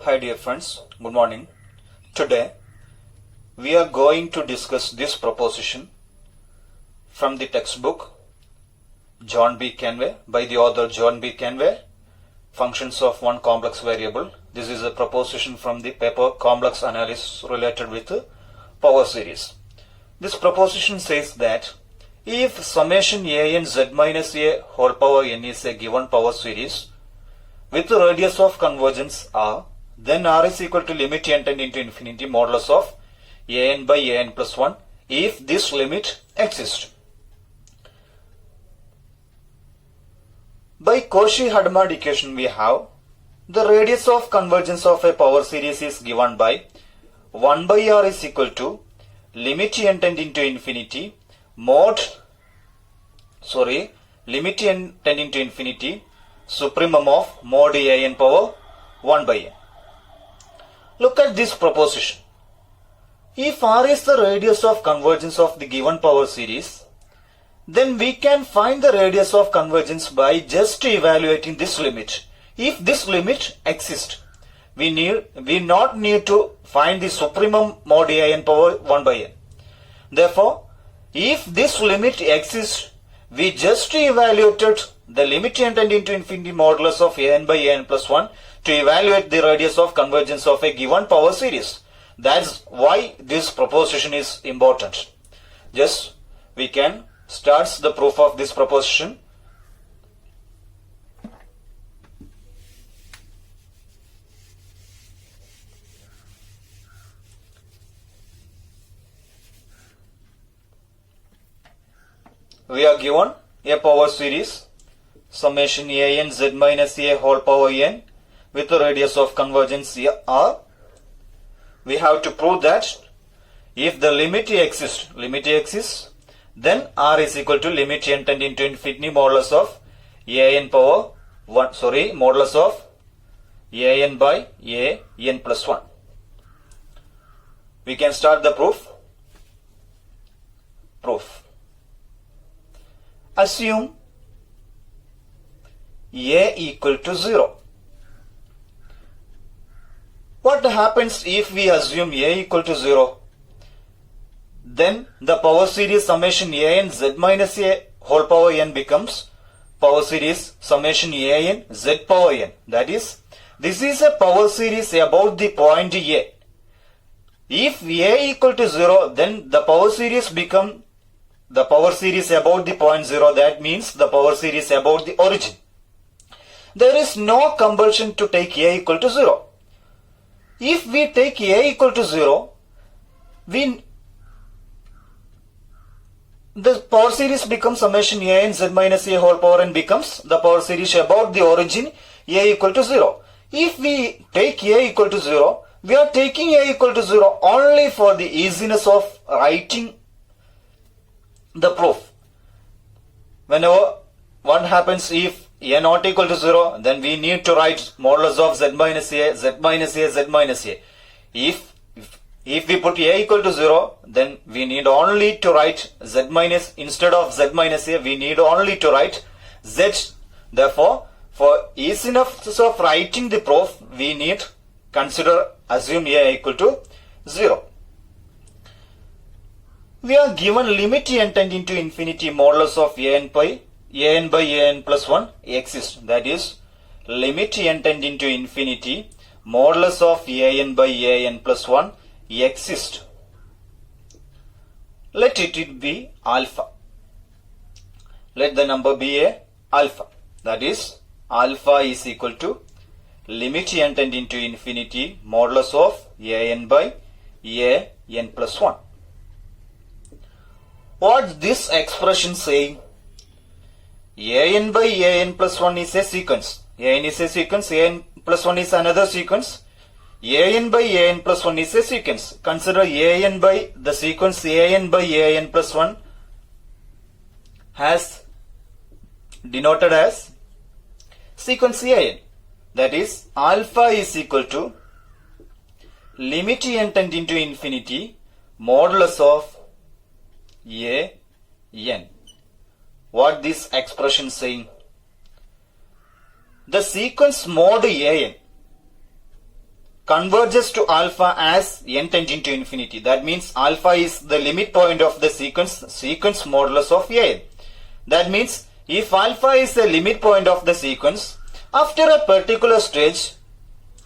Hi dear friends, good morning. Today we are going to discuss this proposition from the textbook John B. Conway by the author John B. Conway, Functions of One Complex Variable. This is a proposition from the paper Complex Analysis related with power series. This proposition says that if summation a n z minus a whole power n is a given power series with the radius of convergence r, then r is equal to limit n tending to infinity modulus of a n by a n plus 1 if this limit exists. By Cauchy-Hadamard equation we have the radius of convergence of a power series is given by 1 by r is equal to limit n tending to infinity limit n tending to infinity supremum of mod a n power 1 by n. Look at this proposition. If r is the radius of convergence of the given power series, then we can find the radius of convergence by just evaluating this limit. If this limit exists, we not need to find the supremum mod a n power 1 by n. Therefore, if this limit exists, we just evaluated the limit n tending to infinity modulus of a n by a n plus 1 to evaluate the radius of convergence of a given power series. That's why this proposition is important. Just we can start the proof of this proposition. We are given a power series summation a n z minus a whole power n with the radius of convergence r. We have to prove that if the limit exists, then r is equal to limit n tending to infinity modulus of a n power 1, modulus of a n by a n plus 1. We can start the proof. Assume a equal to 0. What happens if we assume a equal to 0? Then the power series summation a n z minus a whole power n becomes power series summation a n z power n. That is, this is a power series about the point a. If a equal to 0, then the power series become the power series about the point 0. That means the power series about the origin. There is no compulsion to take a equal to 0. If we take a equal to 0, the power series becomes summation a n z minus a whole power n becomes the power series about the origin a equal to 0. If we take a equal to 0, we are taking a equal to 0 only for the easiness of writing the proof. Whenever what happens if a not equal to 0, then we need to write modulus of z minus a, z minus a, z minus a. If we put a equal to 0, then we need only to write z minus, instead of z minus a, we need only to write z. Therefore, for easiness of writing the proof, we need assume a equal to 0. We are given limit n tending to infinity modulus of a n by a n plus 1 exists. That is, limit n tending to infinity modulus of a n by a n plus 1 exists. Let it be alpha. Let the number be a alpha. That is, alpha is equal to limit n tending to infinity modulus of a n by a n plus 1. What this expression saying? A n by a n plus 1 is a sequence. A n is a sequence, a n plus 1 is another sequence. A n by a n plus 1 is a sequence. Consider a n by the sequence a n by a n plus 1 has denoted as sequence a n. That is, alpha is equal to limit n tending to infinity modulus of a n. What this expression saying? The sequence mod an converges to alpha as n tending to infinity. That means alpha is the limit point of the sequence modulus of an. That means if alpha is the limit point of the sequence, after a particular stage,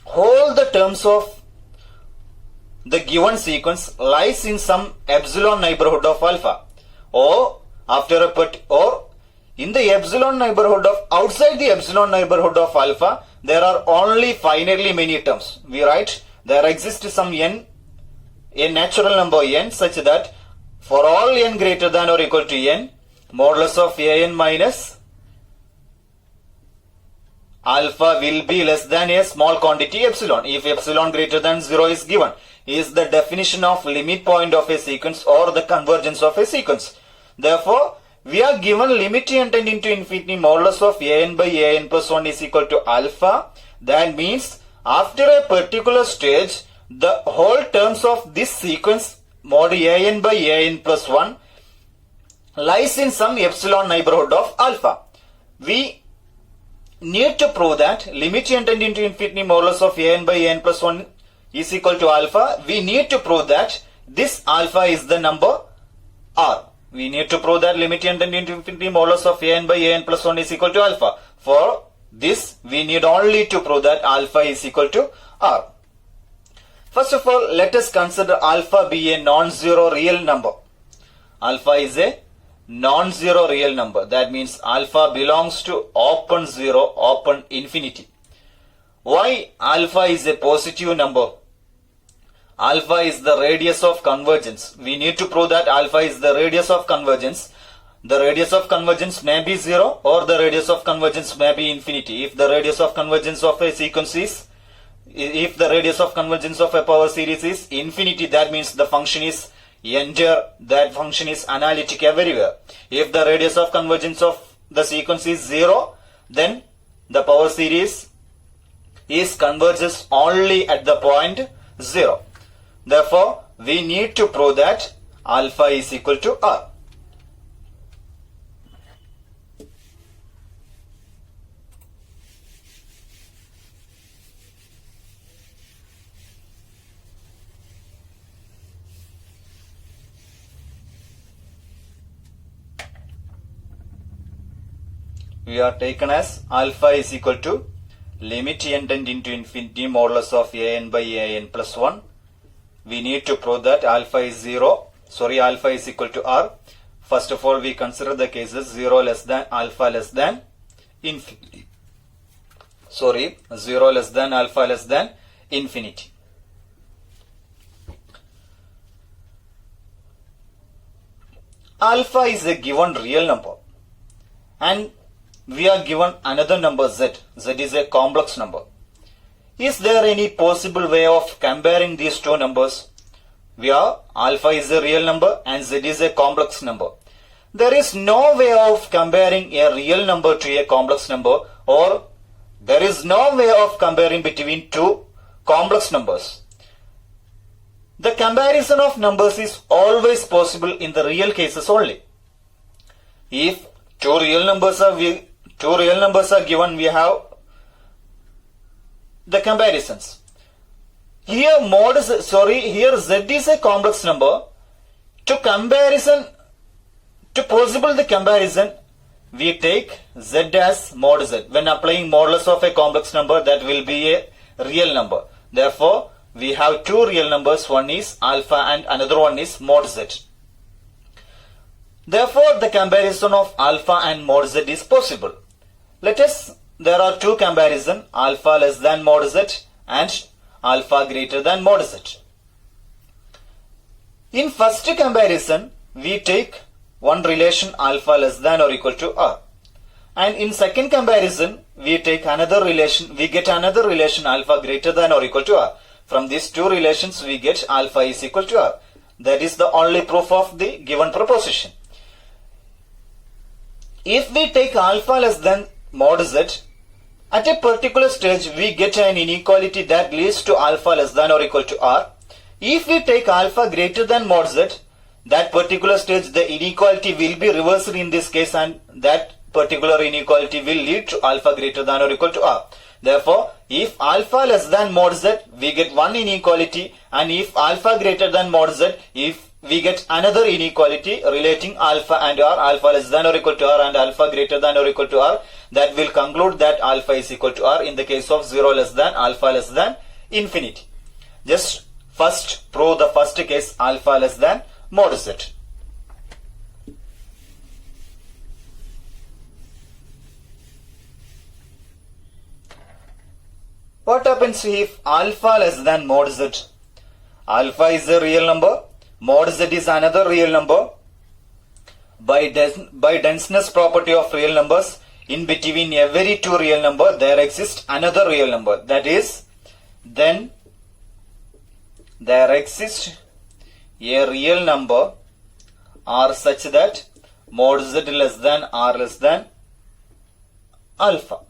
all the terms of the given sequence lies in some epsilon neighborhood of alpha, or in the epsilon neighborhood of outside the epsilon neighborhood of alpha, there are only finitely many terms. We write there exists some n, a natural number n, such that for all n greater than or equal to n, modulus of an minus alpha will be less than a small quantity epsilon. If epsilon greater than 0 is given, is the definition of limit point of a sequence or the convergence of a sequence. Therefore, we are given limit n tending to infinity modulus of an by an plus 1 is equal to alpha. That means after a particular stage, the whole terms of this sequence mod an by an plus 1 lies in some epsilon neighborhood of alpha. We need to prove that limit n tending to infinity modulus of an by an plus 1 is equal to alpha. We need to prove that this alpha is the number r. We need to prove that limit n tending to infinity modulus of an by an plus 1 is equal to alpha. For this, we need only to prove that alpha is equal to r. First of all, let us consider alpha be a non-zero real number. Alpha is a non-zero real number. That means alpha belongs to open zero, open infinity. Why alpha is a positive number? Alpha is the radius of convergence. We need to prove that alpha is the radius of convergence. The radius of convergence may be 0 or the radius of convergence may be infinity. If the radius of convergence of a sequence is, if the radius of convergence of a power series is infinity, that means the function is entire, that function is analytic everywhere. If the radius of convergence of the sequence is 0, then the power series is converges only at the point 0. Therefore, we need to prove that alpha is equal to r. We are taken as alpha is equal to limit n tending to infinity modulus of an by an plus 1. We need to prove that alpha is alpha is equal to r. First of all, we consider the cases 0 less than alpha less than infinity. 0 less than alpha less than infinity. Alpha is a given real number and we are given another number z. Z is a complex number. Is there any possible way of comparing these two numbers? Where alpha is a real number and z is a complex number. There is no way of comparing a real number to a complex number, or there is no way of comparing between two complex numbers. The comparison of numbers is always possible in the real cases only. If two real numbers are given, we have the comparisons. Here z is a complex number. To possible the comparison, we take z as mod z. When applying modulus of a complex number, that will be a real number. Therefore, we have two real numbers. One is alpha and another one is mod z. Therefore, the comparison of alpha and mod z is possible. There are two comparisons, alpha less than mod z and alpha greater than mod z. In first comparison, we take one relation alpha less than or equal to r. And in second comparison, we get another relation alpha greater than or equal to r. From these two relations, we get alpha is equal to r. That is the only proof of the given proposition. If we take alpha less than mod z, at a particular stage we get an inequality that leads to alpha less than or equal to r. If we take alpha greater than mod z, that particular stage the inequality will be reversed in this case, and that particular inequality will lead to alpha greater than or equal to r. Therefore, If alpha less than mod z, we get one inequality, and if alpha greater than mod z, if we get another inequality relating alpha and r, alpha less than or equal to r and alpha greater than or equal to r, that will conclude that alpha is equal to r in the case of 0 less than, alpha less than infinity. Just first prove the first case, alpha less than mod z. What happens if alpha less than mod z? Alpha is a real number, mod z is another real number. By denseness property of real numbers, in between every two real number there exists another real number. That is, then there exists a real number r such that mod z less than r less than alpha.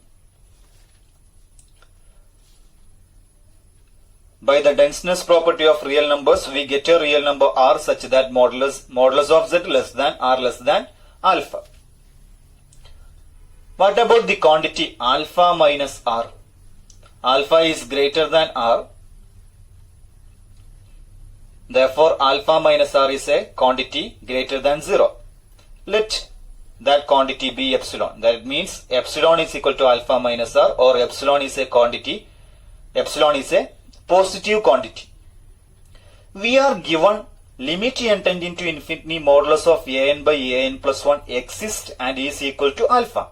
By the denseness property of real numbers, we get a real number r such that modulus of z less than r less than alpha. What about the quantity alpha minus r? Alpha is greater than r. Therefore, alpha minus r is a quantity greater than 0. Let that quantity be epsilon. That means epsilon is equal to alpha minus r, or epsilon is a quantity. Epsilon is a positive quantity. We are given limit n tending to infinity modulus of an by an plus 1 exists and is equal to alpha.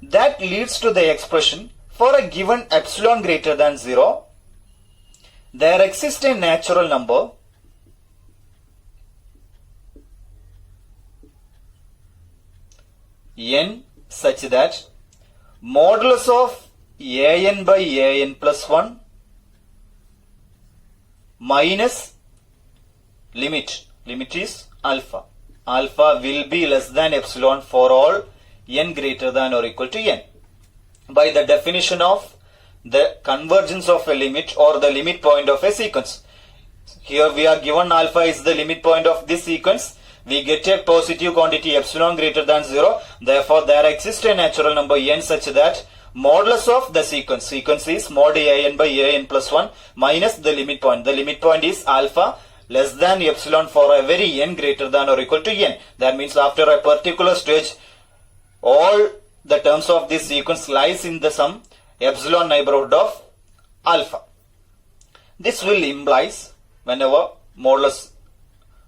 That leads to the expression, for a given epsilon greater than 0, there exists a natural number n such that modulus of an by an plus 1 minus limit is alpha. Alpha will be less than epsilon for all n greater than or equal to n. By the definition of the convergence of a limit or the limit point of a sequence. Here we are given alpha is the limit point of this sequence. We get a positive quantity epsilon greater than 0. Therefore, there exists a natural number n such that modulus of the sequence is mod an by an plus 1 minus the limit point. The limit point is alpha less than epsilon for every n greater than or equal to n. That means after a particular stage, all the terms of this sequence lies in the some epsilon neighborhood of alpha. This will implies, whenever modulus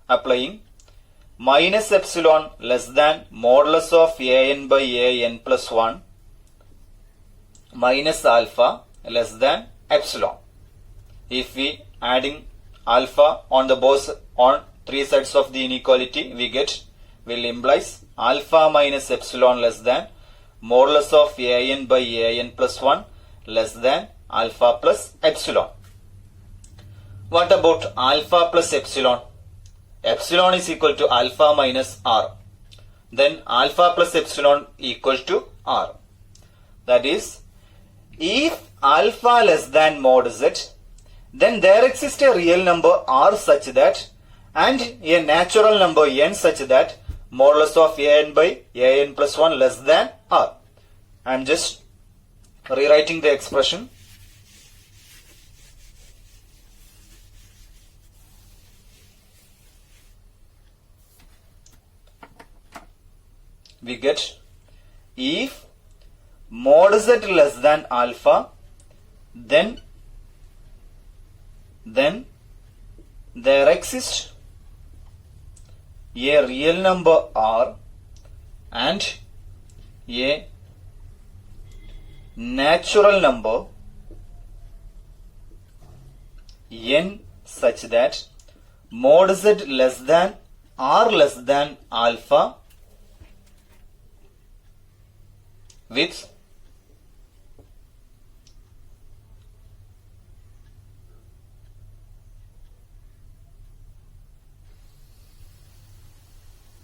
applying, minus epsilon less than modulus of an by an plus 1 minus alpha less than epsilon. If we adding alpha on three sides of the inequality, will implies alpha minus epsilon less than modulus of an by an plus 1 less than alpha plus epsilon. What about alpha plus epsilon? Epsilon is equal to alpha minus r. Then alpha plus epsilon equal to r. That is, if alpha less than mod z, then there exists a real number r such that, and a natural number n such that modulus of an by an plus 1 less than r. I am just rewriting the expression. We get, if mod z less than alpha, then there exists a real number r and a natural number n such that mod z less than r less than alpha with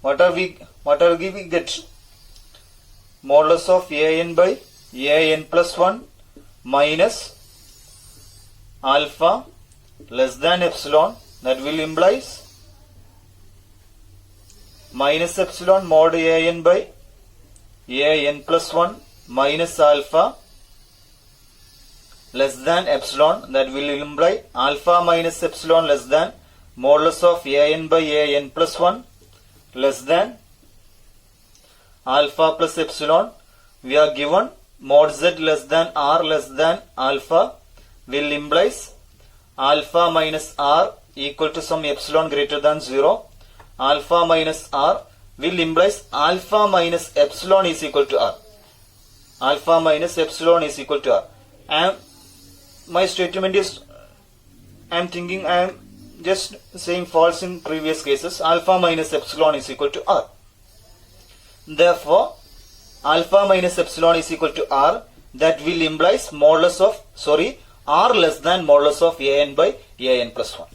what are we get? Modulus of an by an plus 1 minus alpha less than epsilon. That will implies minus epsilon mod an by an plus 1 minus alpha less than epsilon, that will imply alpha minus epsilon less than modulus of an by an plus 1 less than alpha plus epsilon. We are given mod z less than r less than alpha will implies alpha minus r equal to some epsilon greater than 0. Alpha minus r will implies alpha minus epsilon is equal to r. Alpha minus epsilon is equal to r. My statement is, I am thinking I am just saying false in previous cases. Alpha minus epsilon is equal to r. Therefore, alpha minus epsilon is equal to r. That will implies modulus of, r less than modulus of an by an plus 1.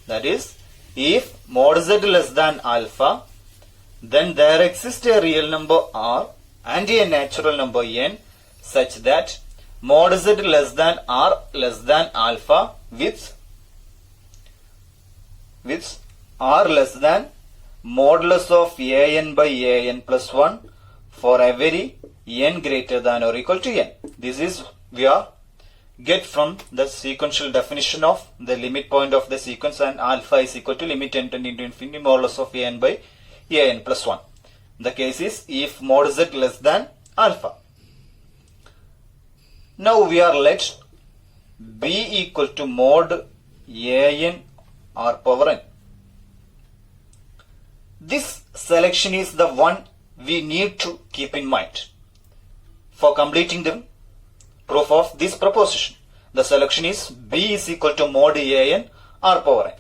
That is, if mod z less than alpha, then there exists a real number r and a natural number n such that mod z less than r less than alpha with r less than modulus of an by an plus 1 for every n greater than or equal to n. This is we are get from the sequential definition of the limit point of the sequence, and alpha is equal to limit n tending to infinity modulus of an by an plus 1. The case is if mod z less than alpha. Now we are let b equal to mod an r power n. This selection is the one we need to keep in mind for completing the proof of this proposition. The selection is b is equal to mod an r power n.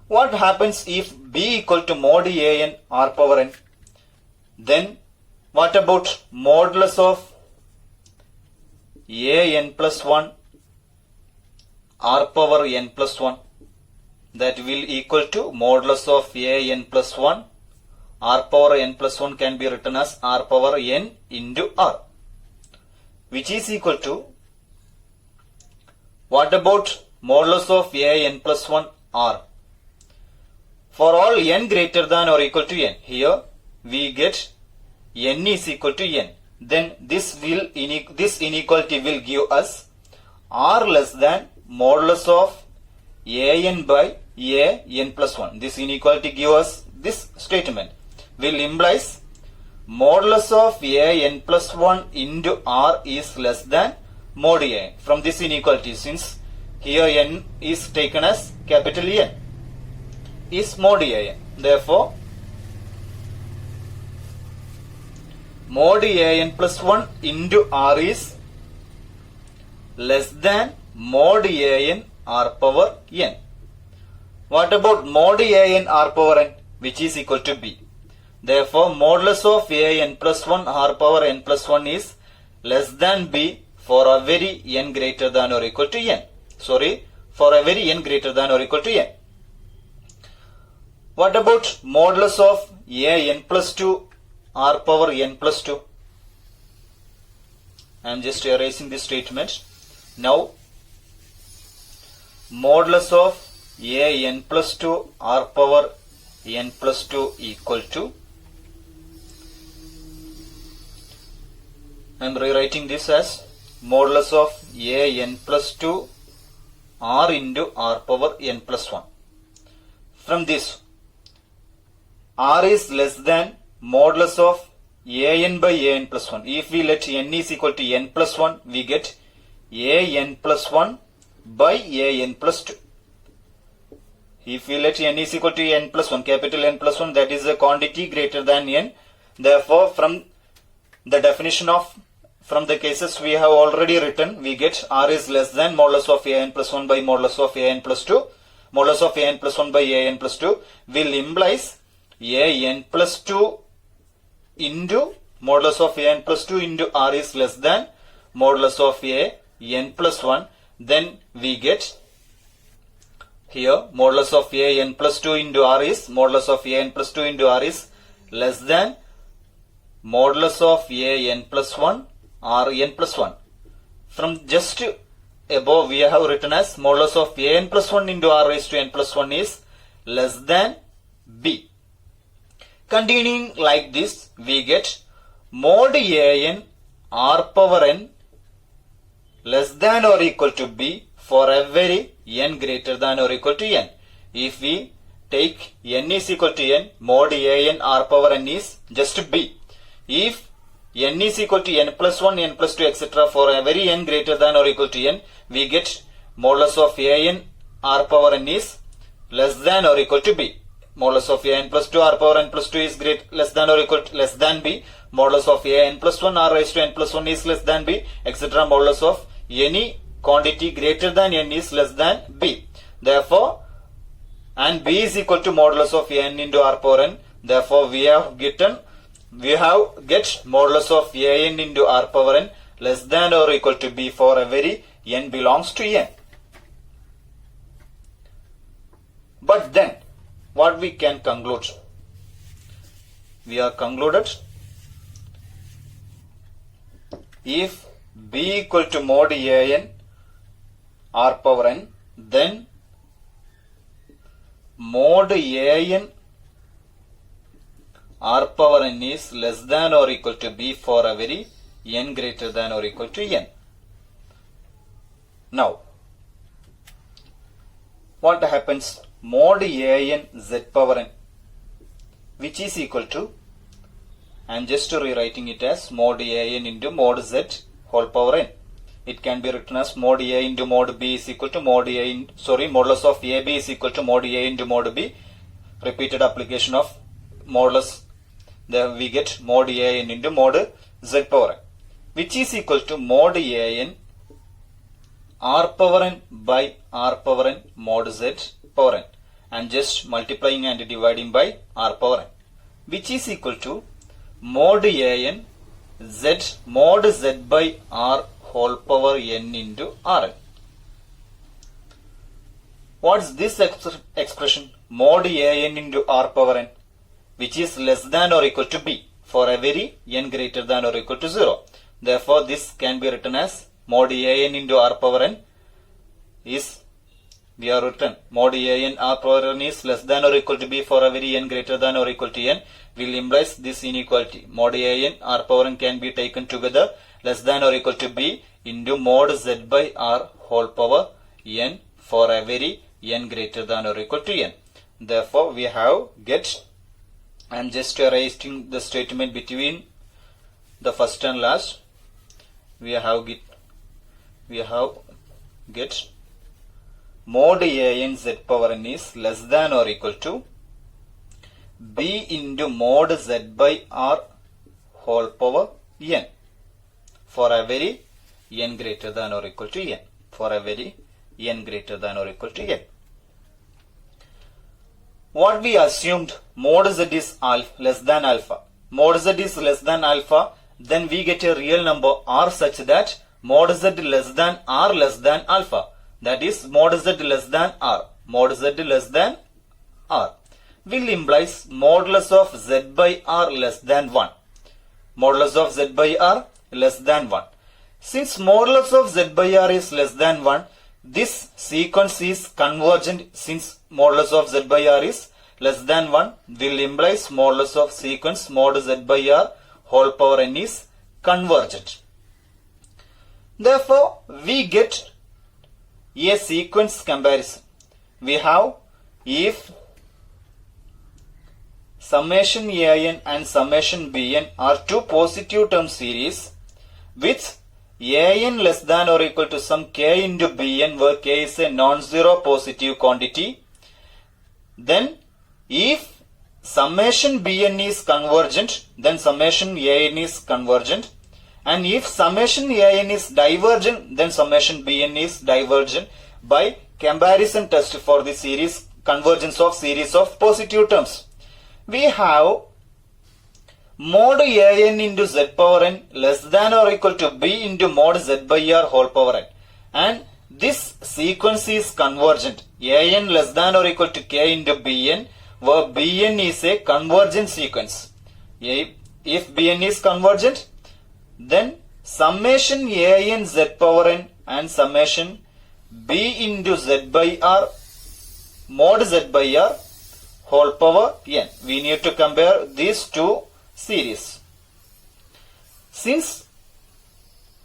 What happens if b equal to mod an r power n? Then what about modulus of an plus 1 r power n plus 1? That will equal to modulus of an plus 1 r power n plus 1 can be written as r power n into r, which is equal to, what about modulus of an plus 1 r? For all n greater than or equal to n, here we get n is equal to n. Then this inequality will give us r less than modulus of an by an plus 1. This inequality gives us this statement will implies modulus of an plus 1 into r is less than mod an. From this inequality, since here n is taken as capital N, is mod an. Therefore, mod an plus 1 into r is less than mod an r power n. What about mod an r power n, which is equal to b? Therefore, modulus of an plus 1 r power n plus 1 is less than b for every n greater than or equal to n. For every n greater than or equal to n. What about modulus of an plus 2 r power n plus 2? I am just erasing this statement. Now, modulus of an plus 2 r power n plus 2 equal to, I am rewriting this as modulus of an plus 2 r into r power n plus 1. From this, r is less than modulus of an by an plus 1. If we let n is equal to n plus 1, we get an plus 1 by an plus 2. If we let n is equal to n plus 1, capital N plus 1, that is a quantity greater than n. Therefore, from the definition of, from the cases we have already written, we get r is less than modulus of an plus 1 by modulus of an plus 2. Modulus of an plus 1 by an plus 2 will implies an plus 2 into modulus of an plus 2 into r is less than modulus of an plus 1. Then we get here modulus of an plus 2 into r is modulus of an plus 2 into r is less than modulus of an plus 1 r n plus 1. From just above we have written as modulus of an plus 1 into r raised to n plus 1 is less than b. Continuing like this, we get mod an r power n less than or equal to b for every n greater than or equal to n. If we take n is equal to n, mod a n r power n is just b. If n is equal to n plus 1, n plus 2, etc. for every n greater than or equal to n, we get modulus of a n r power n is less than or equal to b. Modulus of a n plus 2 r power n plus 2 is less than or equal to less than b. Modulus of a n plus 1 r raised to n plus 1 is less than b, etc. Modulus of any quantity greater than n is less than b. Therefore, and b is equal to modulus of n into r power n. Therefore, we have get modulus of a n into r power n less than or equal to b for every n belongs to n. But then, what we can conclude? We are concluded if b equal to mod a n r power n, then mod a n r power n is less than or equal to b for every n greater than or equal to n. Now, what happens? Mod a n z power n, which is equal to, I am just rewriting it as mod a n into mod z whole power n. It can be written as mod a into mod b is equal to modulus of ab is equal to mod a into mod b. Repeated application of modulus, there we get mod a n into mod z power n, which is equal to mod a n r power n by r power n mod z power n, and just multiplying and dividing by r power n, which is equal to mod a n z mod z by r whole power n into rn. What's this expression? Mod a n into r power n, which is less than or equal to b for every n greater than or equal to 0. Therefore, this can be written as mod a n into r power n is, we are written mod a n r power n is less than or equal to b for every n greater than or equal to n, will implies this inequality. Mod a n r power n can be taken together less than or equal to b into mod z by r whole power n for every n greater than or equal to n. Therefore, we have get, I am just erasing the statement between the first and last. We have get mod a n z power n is less than or equal to b into mod z by r whole power n for every n greater than or equal to n, for every n greater than or equal to n. What we assumed, mod z is less than alpha. Mod z is less than alpha, then we get a real number r such that mod z less than r less than alpha. That is mod z less than r. Mod z less than r will implies modulus of z by r less than 1. Modulus of z by r less than 1. Since modulus of z by r is less than 1, this sequence is convergent. Since modulus of z by r is less than 1, will implies modulus of sequence mod z by r whole power n is convergent. Therefore, we get a sequence comparison. We have if summation an and summation bn are two positive term series with an less than or equal to some k into bn, where k is a non-zero positive quantity, then if summation bn is convergent, then summation an is convergent, and if summation an is divergent, then summation bn is divergent by comparison test for the series convergence of series of positive terms. We have mod an into z power n less than or equal to b into mod z by r whole power n, and this sequence is convergent. An less than or equal to k into bn, where bn is a convergent sequence. If bn is convergent, then summation an z power n and summation b into z by r mod z by r whole power n. We need to compare these two series. Since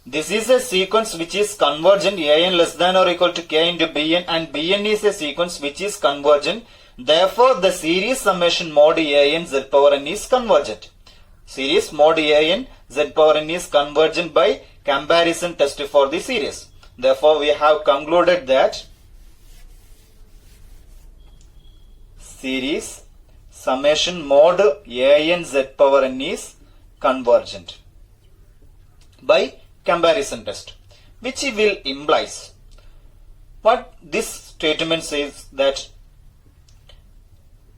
this is a sequence which is convergent, an less than or equal to k into bn, and bn is a sequence which is convergent. Therefore, the series summation mod an z power n is convergent. Series mod an z power n is convergent by comparison test for the series. Therefore, we have concluded that series summation mod an z power n is convergent by comparison test, which will implies what this statement says, that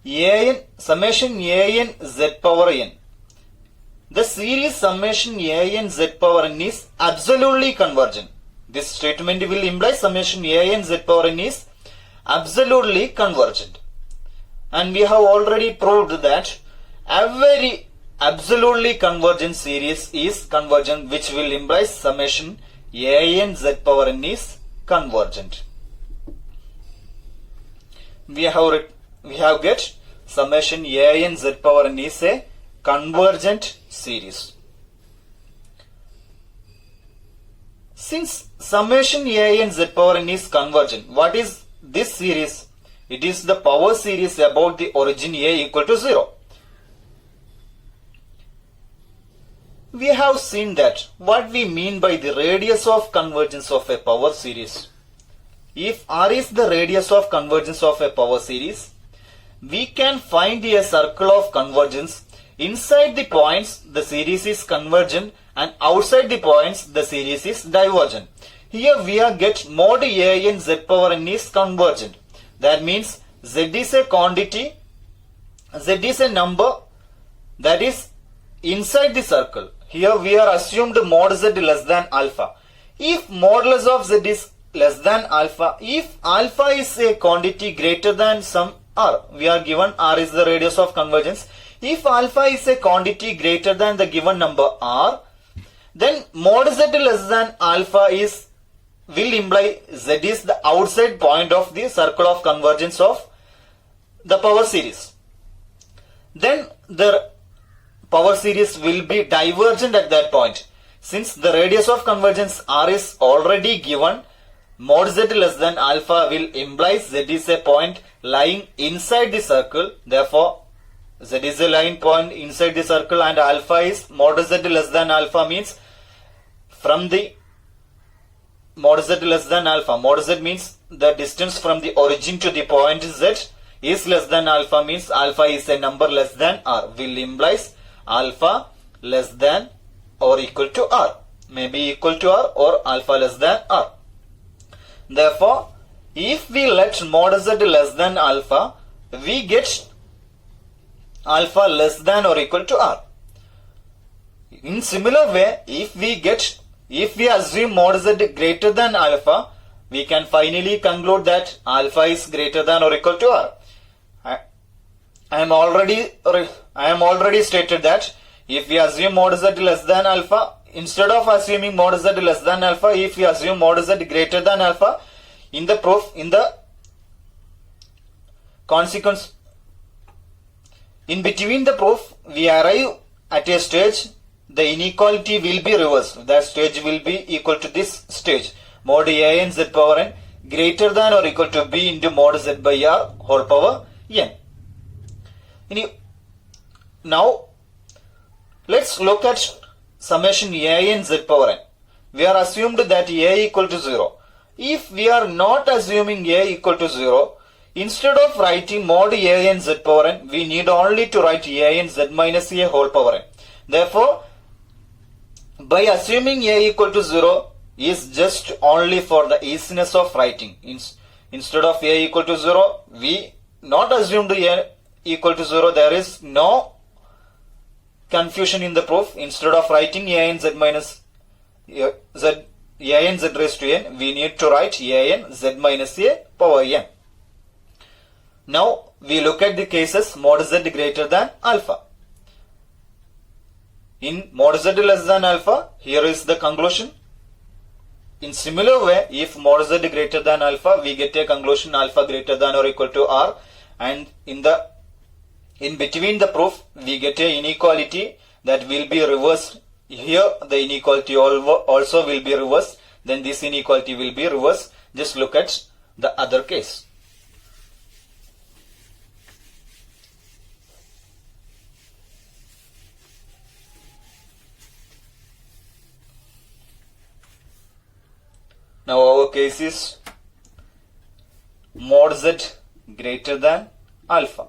an summation an z power n, the series summation an z power n is absolutely convergent. This statement will imply summation an z power n is absolutely convergent, and we have already proved that every absolutely convergent series is convergent, which will imply summation an z power n is convergent. We have get summation an z power n is a convergent series. Since summation an z power n is convergent, what is this series? It is the power series about the origin a equal to 0. We have seen that what we mean by the radius of convergence of a power series. If R is the radius of convergence of a power series, we can find a circle of convergence. Inside the points, the series is convergent, and outside the points, the series is divergent. Here we are get mod an z power n is convergent. That means z is a quantity, z is a number that is inside the circle. Here we are assumed mod z less than alpha. If modulus of z is less than alpha, if alpha is a quantity greater than some r, we are given r is the radius of convergence. If alpha is a quantity greater than the given number r, then mod z less than alpha will imply z is the outside point of the circle of convergence of the power series. Then the power series will be divergent at that point. Since the radius of convergence r is already given, mod z less than alpha will imply z is a point lying inside the circle. Therefore, z is a line point inside the circle, and alpha is mod z less than alpha means from the mod z less than alpha. Mod z means the distance from the origin to the point z is less than alpha means alpha is a number less than r, will implies alpha less than or equal to r, maybe equal to r or alpha less than r. Therefore, if we let mod z less than alpha, we get alpha less than or equal to r. In similar way, if we assume mod z greater than alpha, we can finally conclude that alpha is greater than or equal to r. I am already stated that if we assume mod z less than alpha, instead of assuming mod z less than alpha, if we assume mod z greater than alpha, in the proof, in the consequence, in between the proof, we arrive at a stage, the inequality will be reversed. That stage will be equal to this stage, mod an z power n greater than or equal to b into mod z by r whole power n. Now, let's look at summation an z power n. We are assumed that a equal to 0. If we are not assuming a equal to 0, instead of writing mod an z power n, we need only to write an z minus a whole power n. Therefore, by assuming a equal to 0 is just only for the easiness of writing. Instead of a equal to 0, we not assumed a equal to 0. There is no confusion in the proof. Instead of writing an z minus z an z raised to n, we need to write an z minus a power n. Now we look at the cases mod z greater than alpha. In mod z less than alpha, here is the conclusion. In similar way, if mod z greater than alpha, we get a conclusion alpha greater than or equal to r, and in between the proof, we get a inequality that will be reversed here the inequality also will be reversed, then this inequality will be reversed. Just look at the other case. Now our case is mod z greater than alpha.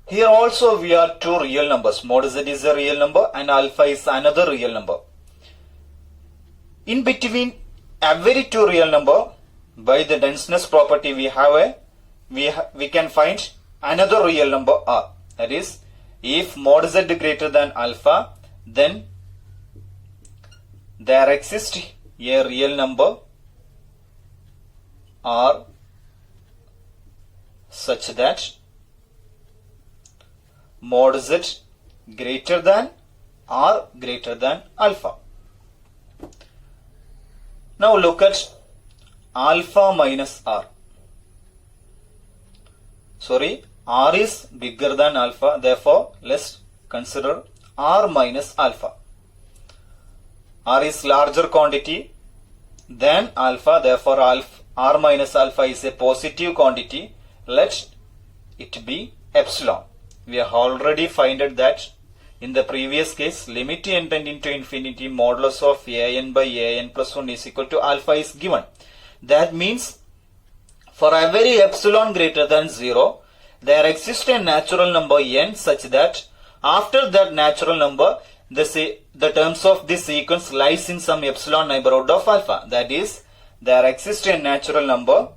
Here also we are two real numbers. Mod z is a real number and alpha is another real number. In between every two real number, by the denseness property we can find another real number r. That is, if mod z greater than alpha, then there exists a real number r such that mod z greater than or greater than alpha. Now look at alpha minus r. Sorry, r is bigger than alpha, therefore let's consider r minus alpha. R is larger quantity than alpha, therefore r minus alpha is a positive quantity. Let it be epsilon. We have already found that in the previous case, limit n tending to infinity modulus of an by an plus 1 is equal to alpha is given. That means for every epsilon greater than 0, there exists a natural number n such that after that natural number, the terms of this sequence lies in some epsilon neighborhood of alpha. That is, there exists a natural number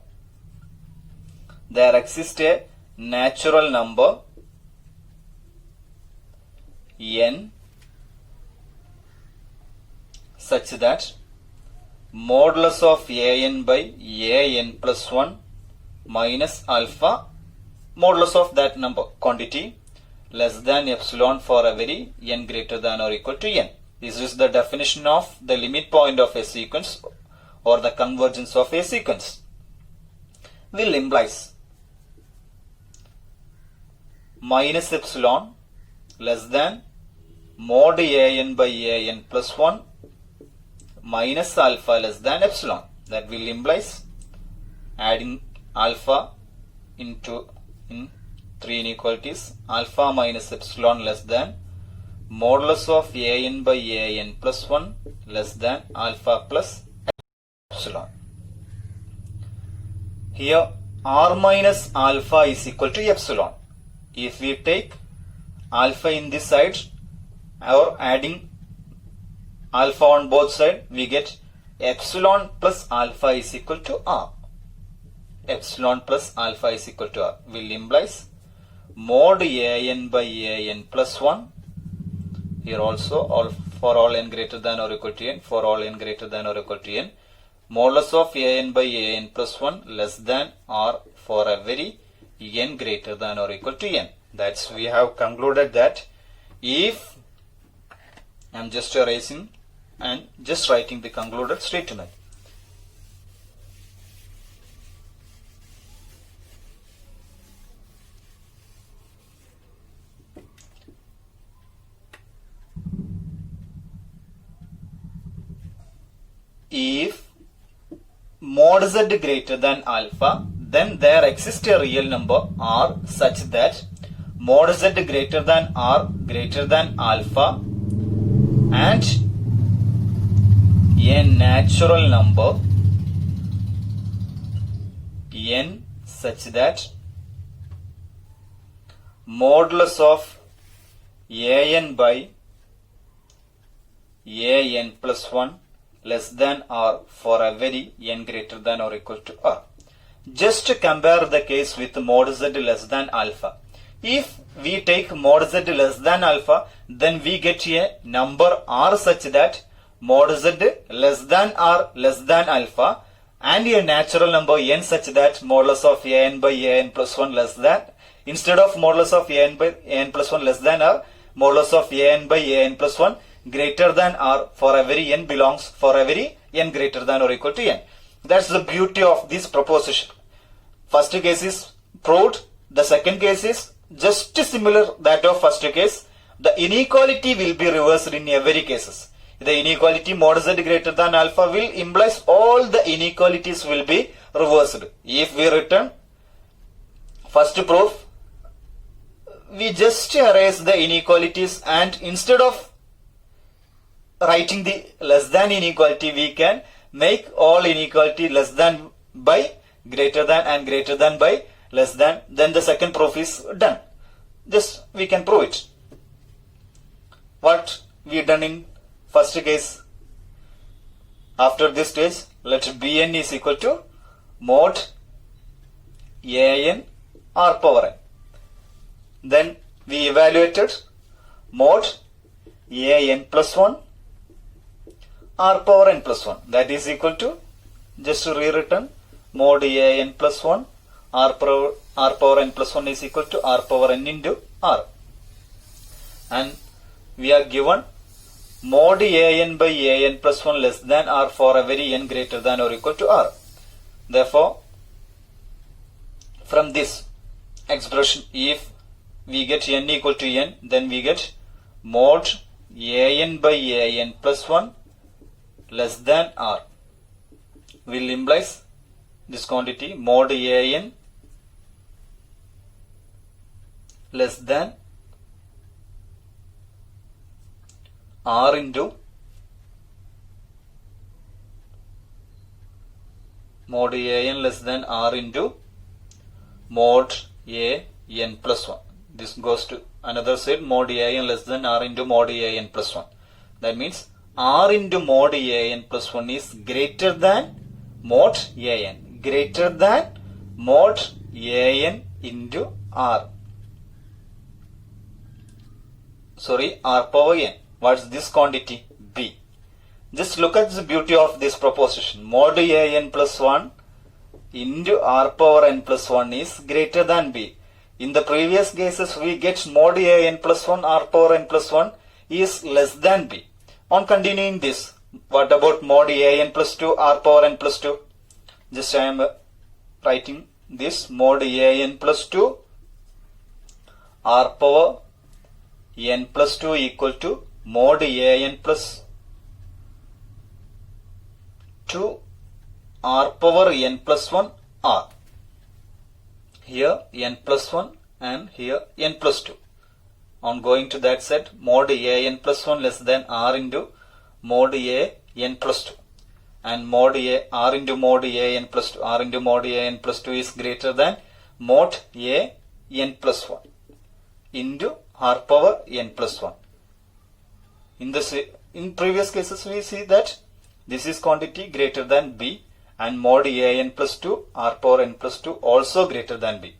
n such that modulus of an by an plus 1 minus alpha, modulus of that number quantity less than epsilon for every n greater than or equal to n. This is the definition of the limit point of a sequence or the convergence of a sequence. Will implies minus epsilon less than mod an by an plus 1 minus alpha less than epsilon. That will implies adding alpha in three inequalities, alpha minus epsilon less than modulus of an by an plus 1 less than alpha plus epsilon. Here r minus alpha is equal to epsilon. If we take alpha in this side or adding alpha on both sides, we get epsilon plus alpha is equal to r. Epsilon plus alpha is equal to r will implies mod an by an plus 1. Here also for all n greater than or equal to n, for all n greater than or equal to n, modulus of an by an plus 1 less than r for every n greater than or equal to n. That's we have concluded that if I'm just erasing and just writing the concluded statement. If mod z greater than alpha, then there exists a real number r such that mod z greater than r greater than alpha and a natural number n such that modulus of an by an plus 1 less than r for every n greater than or equal to r. Just compare the case with mod z less than alpha. If we take mod z less than alpha, then we get a number r such that mod z less than r less than alpha and a natural number n such that modulus of an by an plus 1 less than, instead of modulus of an by an plus 1 less than r, modulus of an by an plus 1 greater than r for every n belongs for every n greater than or equal to n. That's the beauty of this proposition. First case is proved the second case is just similar that of first case. The inequality will be reversed in every cases. The inequality mod z greater than alpha will implies all the inequalities will be reversed. If we return first proof, we just erase the inequalities, and instead of writing the less than inequality, we can make all inequality less than by greater than and greater than by less than. Then the second proof is done. Just we can prove it. What we done in first case? After this stage, let Bn is equal to mod An r power n. Then we evaluated mod An plus 1 r power n plus 1. That is equal to, just to rewritten, mod An plus 1 r power n plus 1 is equal to r power n into r. And we are given mod An by An plus 1 less than r for every n greater than or equal to r. Therefore, from this expression, if we get n equal to n, then we get mod An by An plus 1 less than r will implies this quantity mod An less than r into mod An less than r into mod An plus 1. This goes to another side, mod An less than r into mod An plus 1. That means r into mod An plus 1 is greater than mod An. Greater than mod An into r. Sorry, r power n. What is this quantity? B. Just look at the beauty of this proposition. Mod An plus 1 into r power n plus 1 is greater than b. In the previous cases, we get mod An plus 1 r power n plus 1 is less than b. On continuing this, what about mod An plus 2 r power n plus 2? Just I am writing this mod An plus 2 r power n plus 2 equal to mod An plus 2 r power n plus 1 r. Here n plus 1 and here n plus 2. On going to that set, mod An plus 1 less than r into mod An plus 2. And mod r into mod An plus 2. R into mod An plus 2 is greater than mod An plus 1 into r power n plus 1. In previous cases, we see that this is quantity greater than b, and mod An plus 2 r power n plus 2 also greater than b.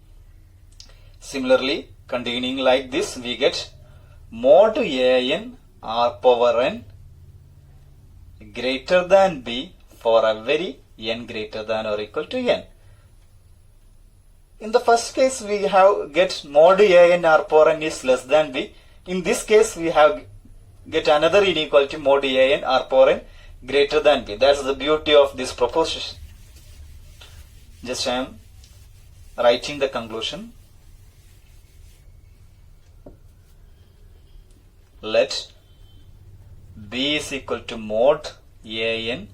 Similarly, continuing like this, we get mod An r power n greater than b for every n greater than or equal to n. In the first case, we have get mod An r power n is less than b. In this case, we have get another inequality mod An r power n greater than b. That's the beauty of this proposition. Just I am writing the conclusion. Let b is equal to mod An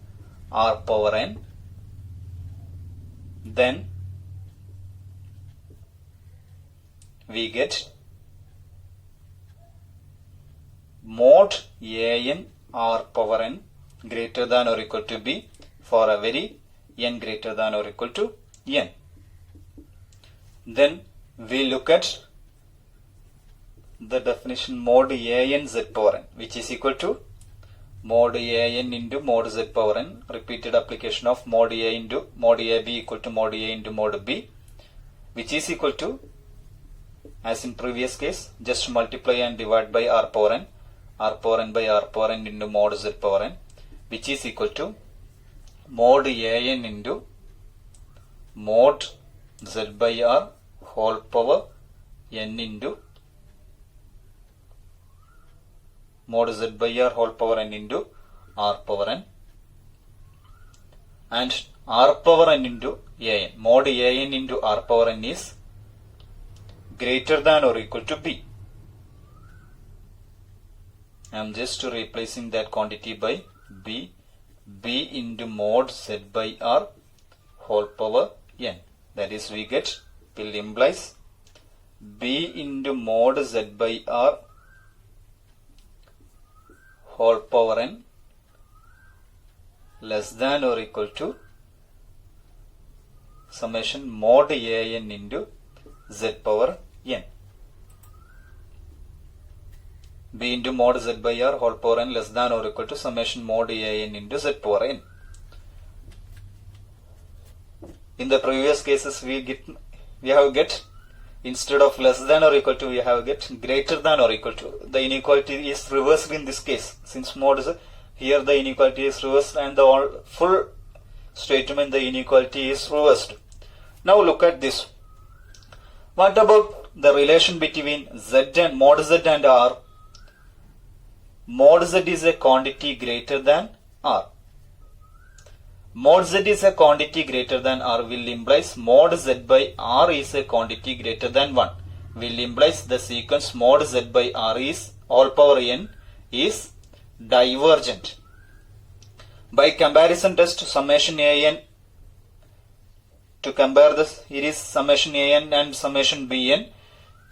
r power n. Then we get mod An r power n greater than or equal to b for every n greater than or equal to n. Then we look at the definition mod An z power n, which is equal to mod An into mod z power n, repeated application of mod A into mod AB equal to mod A into mod B, which is equal to, as in previous case, just multiply and divide by r power n by r power n into mod z power n, which is equal to mod An into mod z by r whole power n into mod z by r whole power n into r power n, and r power n into an. Mod an into r power n is greater than or equal to b. I am just replacing that quantity by b into mod z by r whole power n. That is, we get will implies b into mod z by r whole power n less than or equal to summation mod a n into z power n. b into mod z by r whole power n less than or equal to summation mod a n into z power n. In the previous cases, we have get instead of less than or equal to, we have get greater than or equal to. The inequality is reversed in this case. Since mod is here, the inequality is reversed, and the full statement, the inequality is reversed. Now look at this. What about the relation between z and mod z and r? Mod z is a quantity greater than r. Mod z is a quantity greater than r will implies mod z by r is a quantity greater than 1. Will implies the sequence mod z by r is all power n is divergent. By comparison test, summation a n, to compare the series summation a n and summation b n,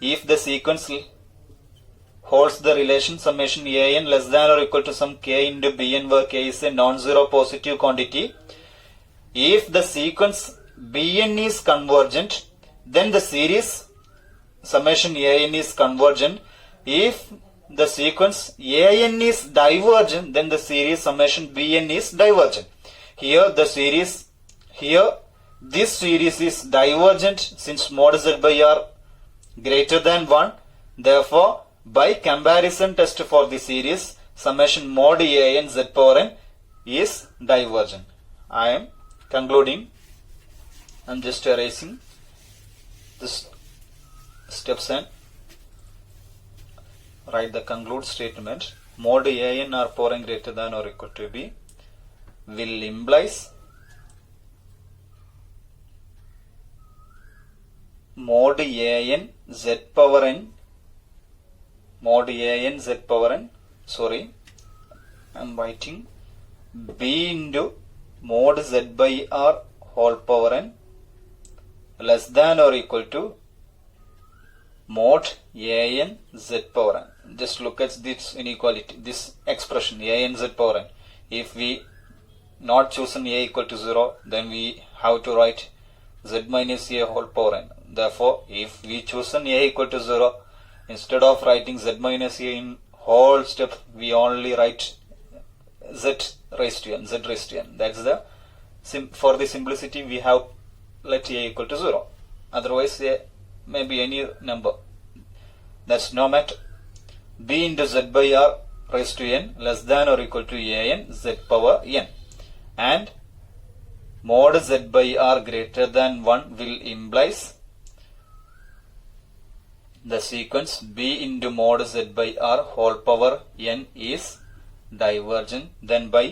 if the sequence holds the relation summation a n less than or equal to some k into b n, where k is a non-zero positive quantity, if the sequence bn is convergent, then the series summation an is convergent. If the sequence an is divergent, then the series summation bn is divergent. Here this series is divergent since mod z by r greater than 1. Therefore, by comparison test for the series, summation mod a n z power n is divergent. I am concluding. I am just erasing this steps and write the conclude statement. Mod a n r power n greater than or equal to b will implies mod a n z power n sorry, I am writing b into mod z by r whole power n less than or equal to mod a n z power n. Just look at this inequality, this expression a n z power n. If we not chosen a equal to 0, then we have to write z minus a whole power n. Therefore, if we chosen a equal to 0, instead of writing z minus a in whole step, we only write z raised to n. That's the for the simplicity, we have let a equal to 0. Otherwise, a may be any number. That's no matter. b into z by r raised to n less than or equal to a n z power n, and mod z by r greater than 1 will implies the sequence b into mod z by r whole power n is divergent. Then by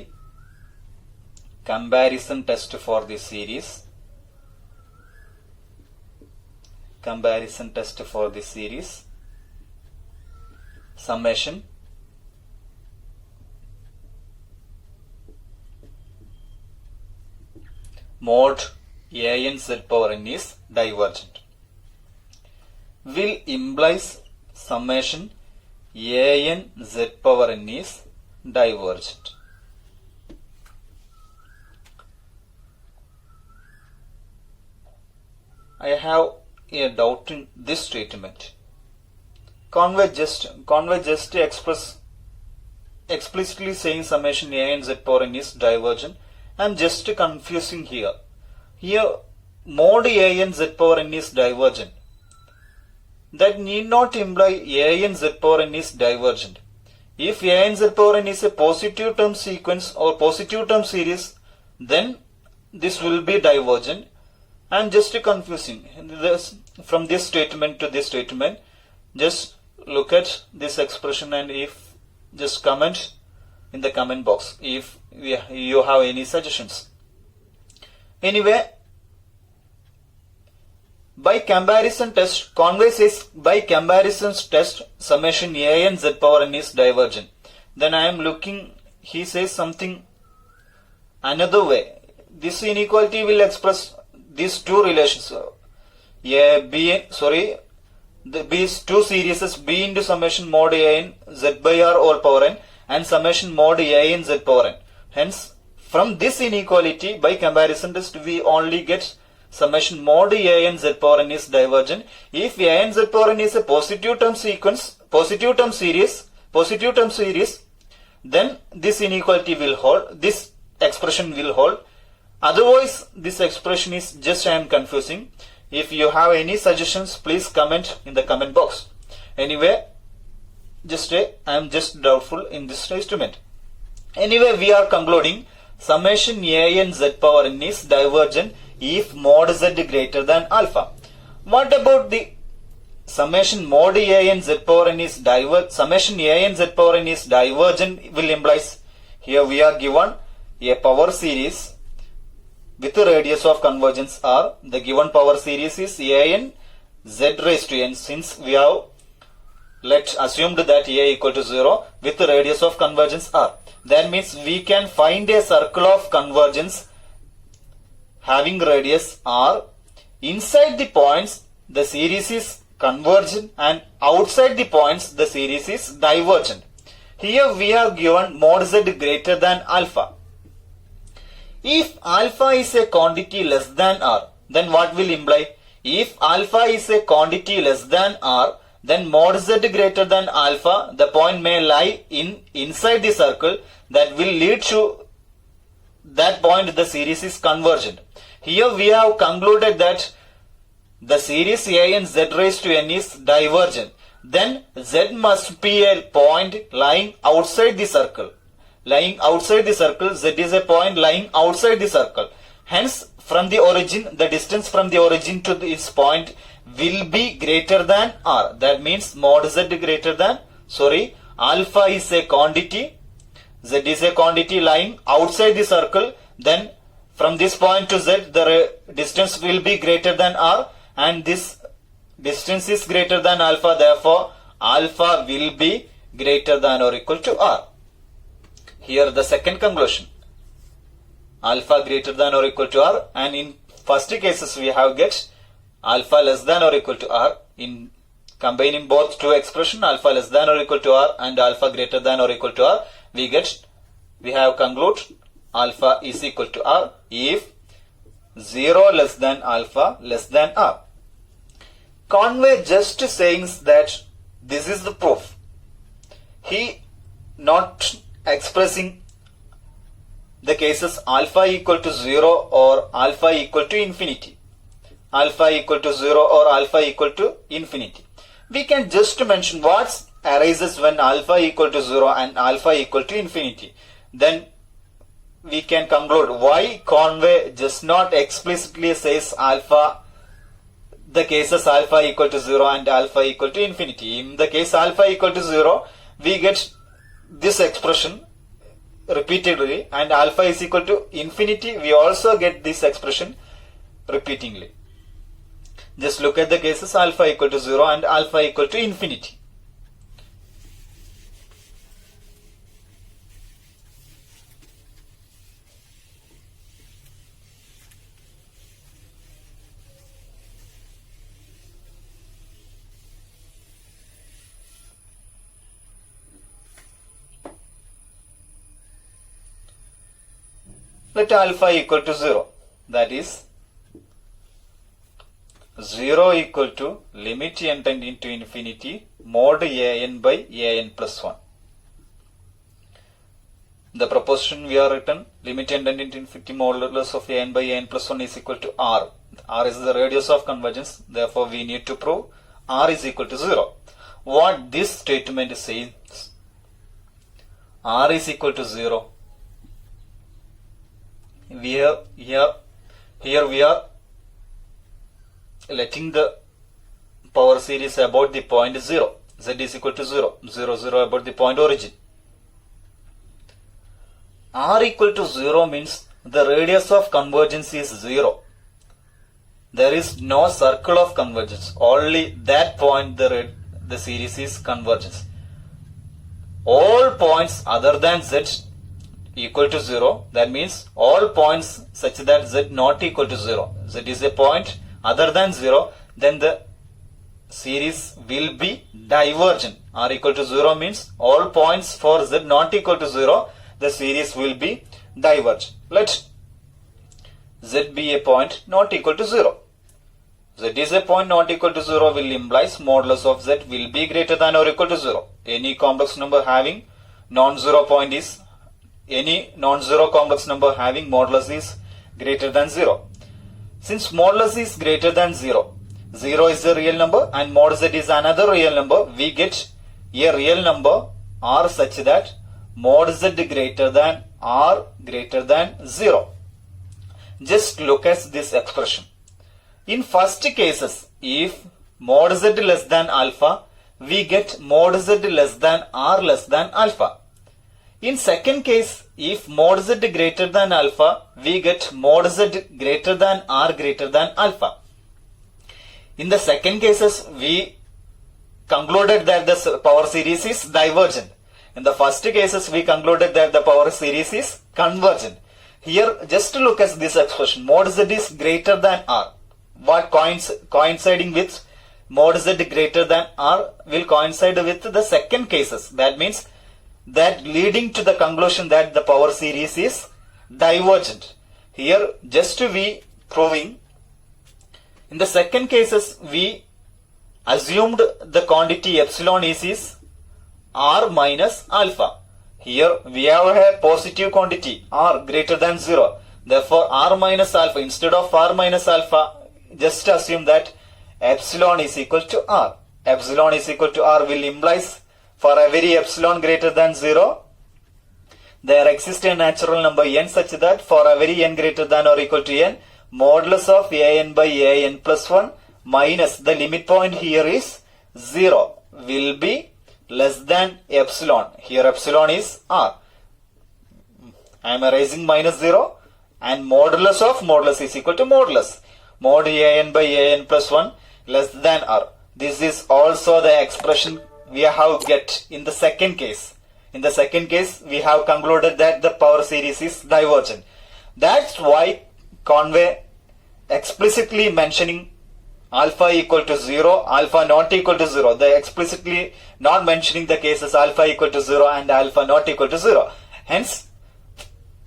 comparison test for the series, summation mod a n z power n is divergent. Will implies summation a n z power n is divergent. I have a doubt in this statement. Conway just explicitly saying summation a n z power n is divergent. I am just confusing here. Here mod a n z power n is divergent. That need not imply a n z power n is divergent. If a n z power n is a positive term sequence or positive term series, then this will be divergent. I am just confusing this from this statement to this statement. Just look at this expression and if just comment in the comment box if you have any suggestions. Anyway, by comparison test, Conway says by comparison test, summation a_n z power n is divergent. Then I am looking, he says something another way. This inequality will express these two relations. These two series b into summation mod a_n z by r all power n and summation mod a_n z power n. Hence, from this inequality, by comparison test, we only get summation mod a_n z power n is divergent if a_n z power n is a positive term series, then this inequality will hold, this expression will hold. Otherwise, this expression is just I am confusing. If you have any suggestions, please comment in the comment box. Anyway, I am just doubtful in this statement. Anyway, we are concluding summation a_n z power n is divergent if mod z greater than alpha. What about the summation mod a_n z power n is summation a_n z power n is divergent will implies, here we are given a power series with a radius of convergence r. The given power series is a_n z raised to n. Since we have assumed that a equal to 0 with a radius of convergence r. That means we can find a circle of convergence having radius r. Inside the points, the series is convergent, and outside the points, the series is divergent. Here we have given mod z greater than alpha. If alpha is a quantity less than r, then what will imply? If alpha is a quantity less than r, then mod z greater than alpha, the point may lie inside the circle that will lead to that point the series is convergent. Here we have concluded that the series a_n z raised to n is divergent. Then z must be a point lying outside the circle. Lying outside the circle, z is a point lying outside the circle. Hence, from the origin, the distance from the origin to this point will be greater than r. That means mod z greater than, alpha is a quantity, z is a quantity lying outside the circle. Then from this point to z, the distance will be greater than r, and this distance is greater than alpha. Therefore, alpha will be greater than or equal to r. Here the second conclusion, alpha greater than or equal to r, and in first cases we have get alpha less than or equal to r. In combining both two expression, alpha less than or equal to r and alpha greater than or equal to r, we have conclude alpha is equal to r if 0 less than alpha less than r. Conway just saying that this is the proof. He not expressing the cases alpha equal to 0 or alpha equal to infinity. Alpha equal to 0 or alpha equal to infinity. We can just mention what arises when alpha equal to 0 and alpha equal to infinity. Then we can conclude why Conway just not explicitly says alpha, the cases alpha equal to 0 and alpha equal to infinity. In the case alpha equal to 0, we get this expression repeatedly, and alpha is equal to infinity, we also get this expression repeatedly. Just look at the cases alpha equal to 0 and alpha equal to infinity. Let alpha equal to 0, that is 0 equal to limit n tending to infinity mod a_n by a_n plus 1. The proposition we have written, limit n tending to infinity modulus of a_n by a_n plus 1 is equal to r. R is the radius of convergence, therefore we need to prove r is equal to 0. What this statement says, r is equal to 0. Here we are letting the power series about the point 0. Z is equal to 0. 0, 0 about the point origin. R equal to 0 means the radius of convergence is 0. there is no circle of convergence. Only that point the series is convergence. All points other than z equal to 0, that means all points such that z not equal to 0, z is a point other than 0, then the series will be divergent. R equal to 0 means all points for z not equal to 0, the series will be divergent. Let z be a point not equal to 0. Z is a point not equal to 0 will implies modulus of z will be greater than or equal to 0. Any complex number having non-zero point is, any non-zero complex number having modulus is greater than 0. Since modulus is greater than 0, 0 is a real number and mod z is another real number, we get a real number r such that mod z greater than r greater than 0. Just look at this expression. In first cases, if mod z less than alpha, we get mod z less than r less than alpha. In second case, if mod z greater than alpha, we get mod z greater than r greater than alpha. In the second cases, we concluded that the power series is divergent. In the first cases, we concluded that the power series is convergent. Here, just look at this expression. Mod z is greater than r. What coinciding with mod z greater than r will coincide with the second cases. That means that leading to the conclusion that the power series is divergent. Here, just to be proving, in the second cases, we assumed the quantity epsilon is r minus alpha. Here, we have a positive quantity r greater than 0. Therefore, r minus alpha, instead of r minus alpha, just assume that epsilon is equal to r. Epsilon is equal to r will implies for every epsilon greater than 0, there exists a natural number n such that for every n greater than or equal to n, modulus of an by an plus 1 minus the limit point here is 0 will be less than epsilon. Here epsilon is r. I am erasing minus 0 and modulus of modulus is equal to modulus. Mod an by an plus 1 less than r. This is also the expression we have get in the second case. In the second case, we have concluded that the power series is divergent. That's why Conway explicitly mentioning alpha equal to 0, alpha not equal to 0. They explicitly not mentioning the cases alpha equal to 0 and alpha not equal to 0. Hence,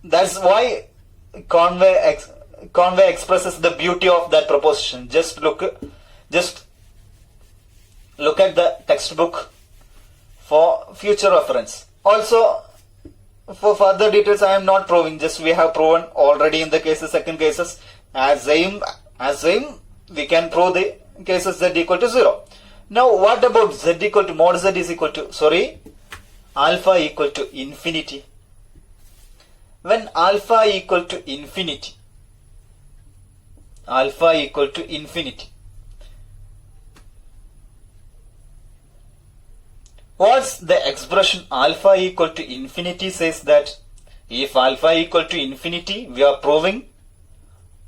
that's why Conway expresses the beauty of that proposition. Just look at the textbook for future reference. Also, for further details, I am not proving. Just we have proven already in the cases, second cases. As same, we can prove the cases z equal to 0. Now, what about z equal to mod z is equal to alpha equal to infinity? When alpha equal to infinity, what's the expression alpha equal to infinity says that if alpha equal to infinity, we are proving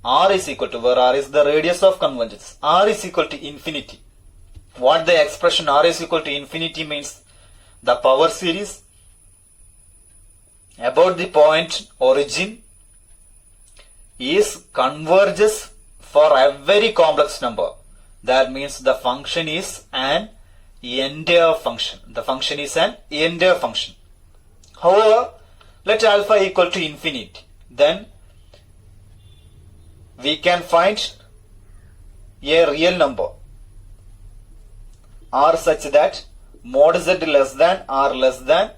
r is equal to, where r is the radius of convergence, r is equal to infinity. What the expression r is equal to infinity means, the power series about the point origin is converges for every complex number. That means the function is an entire function. The function is an entire function. However, let alpha equal to infinity. Then we can find a real number r such that mod z less than r less than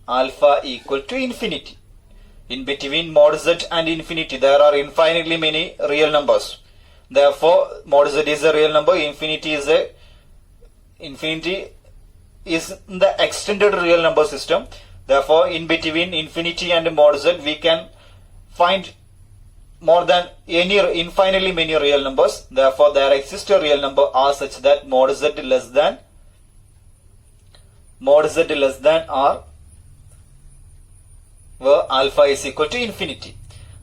alpha equal to infinity. In between mod z and infinity, there are infinitely many real numbers. Therefore, mod z is a real number, infinity is the extended real number system. Therefore, in between infinity and mod z, we can find more than infinitely many real numbers. Therefore, there exists a real number r such that mod z less than r, where alpha is equal to infinity.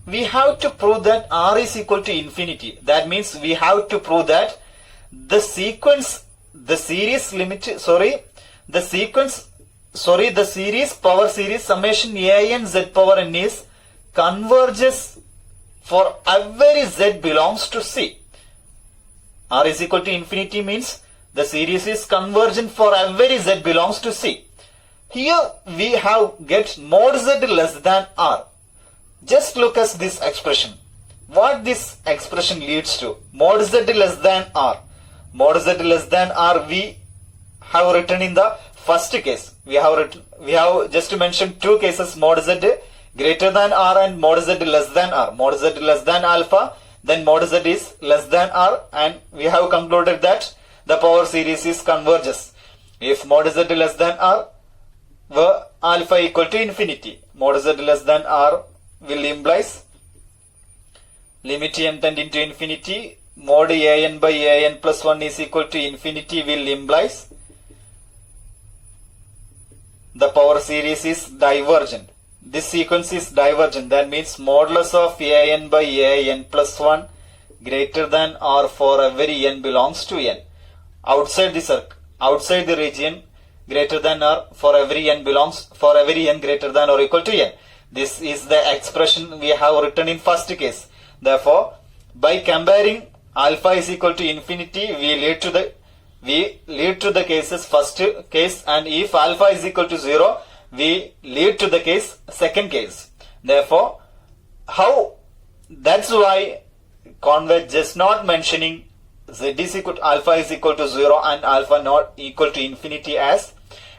we have to prove that R is equal to infinity. That means we have to prove that the series power series summation a n z power n is converges for every z belongs to C. R is equal to infinity means the series is convergent for every z belongs to C. Here we have get mod z less than R. Just look at this expression. What this expression leads to? Mod z less than R. Mod z less than R we have written in the first case. We have just mentioned two cases, mod z greater than R and mod z less than R. Mod z less than alpha, then mod z is less than R, and we have concluded that the power series is converges. If mod z less than R were alpha equal to infinity, mod z less than R will implies limit n tending to infinity, mod a n by a n plus 1 is equal to infinity will implies the power series is divergent. This sequence is divergent. That means modulus of a n by a n plus 1 greater than or for every n belongs to n. Outside the circle, outside the region greater than or for every n belongs for every n greater than or equal to n. This is the expression we have written in first case. Therefore, by comparing alpha is equal to infinity, we lead to the cases first case, and if alpha is equal to 0, we lead to the case second case. Therefore, that's why Conway just not mentioning z is equal to alpha is equal to 0 and alpha not equal to infinity as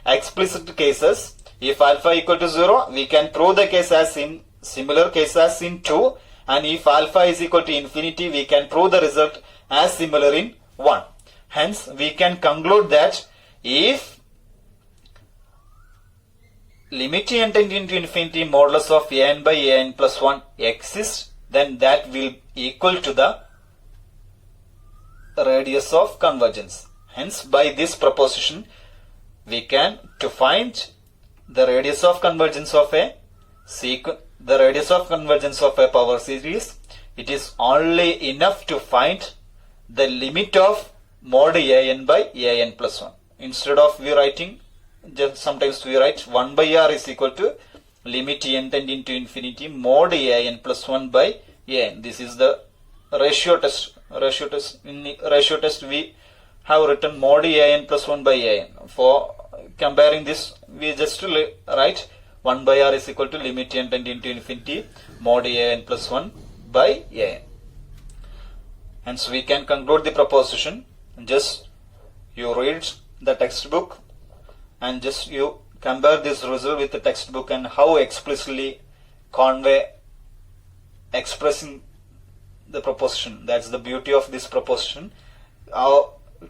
explicit cases. If alpha equal to 0, we can prove the case as in similar case as in 2, and if alpha is equal to infinity, we can prove the result as similar in 1. Hence, we can conclude that if limit n tending to infinity modulus of a n by a n plus 1 exists, then that will equal to the radius of convergence. Hence, by this proposition, we can to find the radius of convergence of a power series, it is only enough to find the limit of mod a n by a n plus 1. Instead of we writing, sometimes we write 1 by R is equal to limit n tending to infinity mod a n plus 1 by a n. This is the ratio test. In ratio test we have written mod a n plus 1 by a n. For comparing this, we just write 1 by R is equal to limit n tending to infinity mod a n plus 1 by a n. Hence we can conclude the proposition. Just you read the textbook and just you compare this result with the textbook and how explicitly Conway expressing the proposition. That's the beauty of this proposition.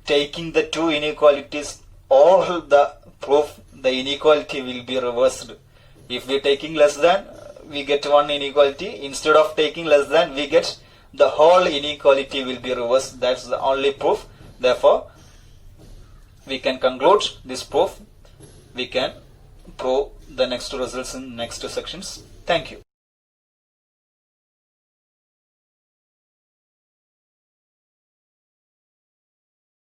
Taking the two inequalities, all the proof, the inequality will be reversed. If we taking less than, we get one inequality. Instead of taking less than, we get the whole inequality will be reversed. That's the only proof. Therefore, we can conclude this proof. We can prove the next results in next sections. Thank you.